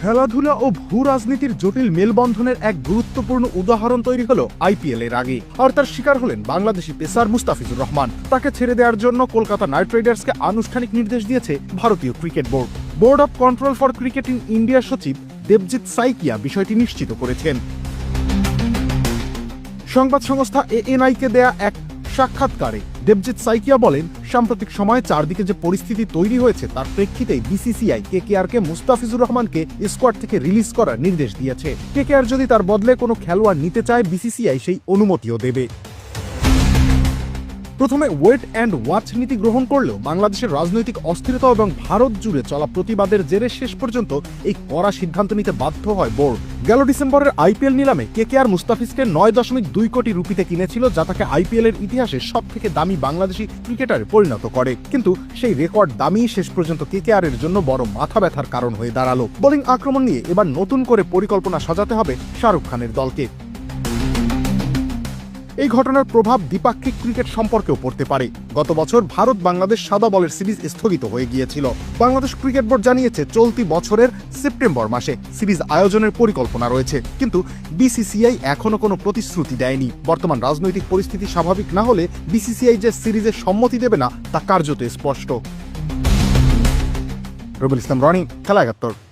খেলাধুলা ও ভূ রাজনীতির জটিল মেলবন্ধনের এক গুরুত্বপূর্ণ উদাহরণ তৈরি হলো আইপিএল এর আগে, আর তার শিকার হলেন বাংলাদেশি পেসার মুস্তাফিজুর রহমান। তাকে ছেড়ে দেওয়ার জন্য কলকাতা নাইট রাইডার্সকে আনুষ্ঠানিক নির্দেশ দিয়েছে ভারতীয় cricket board. Board of control for cricket in ইন্ডিয়ার সচিব দেবজিৎ সাইকিয়া বিষয়টি নিশ্চিত করেছেন। সংবাদ সংস্থা এএনআই-কে দেয়া এক সাক্ষাৎকারে দেবজিৎ সাইকিয়া বলেন, সাম্প্রতিক সময়ে চারদিকে যে পরিস্থিতি তৈরি হয়েছে তার প্রেক্ষিতেই বিসিসিআই কেকেআরকে মুস্তাফিজুর রহমানকে স্কোয়াড থেকে রিলিজ করার নির্দেশ দিয়েছে। কেকেআর যদি তার বদলে কোনো খেলোয়াড় নিতে চায়, বিসিসিআই সেই অনুমতিও দেবে। প্রথমে ওয়েট অ্যান্ড ওয়াচ নীতি গ্রহণ করলেও বাংলাদেশের রাজনৈতিক অস্থিরতা এবং ভারত জুড়ে চলা প্রতিবাদের জেরে শেষ পর্যন্ত এই কড়া সিদ্ধান্ত নিতে বাধ্য হয় বোর্ড। গেল ডিসেম্বরের আইপিএল নিলামে কেকেআর মুস্তাফিজকে 9.2 কোটি রুপিতে কিনেছিল, যা তাকে আইপিএল এর ইতিহাসে সবথেকে দামি বাংলাদেশি ক্রিকেটারে পরিণত করে। কিন্তু সেই রেকর্ড দামই শেষ পর্যন্ত কেকেআর এর জন্য বড় মাথা ব্যথার কারণ হয়ে দাঁড়ালো। বোলিং আক্রমণ নিয়ে এবার নতুন করে পরিকল্পনা সাজাতে হবে শাহরুখ খানের দলকে। এই ঘটনার প্রভাব দ্বিপাক্ষিক ক্রিকেট সম্পর্কেও পড়তে পারে। গত বছর ভারত বাংলাদেশ সাদা বলের সিরিজ স্থগিত হয়ে গিয়েছিল। বাংলাদেশ ক্রিকেট বোর্ড জানিয়েছে চলতি বছরের সেপ্টেম্বর মাসে সিরিজ আয়োজনের পরিকল্পনা রয়েছে, কিন্তু বিসিসিআই এখনো কোনো প্রতিশ্রুতি দেয়নি। বর্তমান রাজনৈতিক পরিস্থিতি স্বাভাবিক না হলে বিসিসিআই যে সিরিজে সম্মতি দেবে না তা কার্যত স্পষ্ট। রবিউল ইসলাম রনি, খেলা ৭১।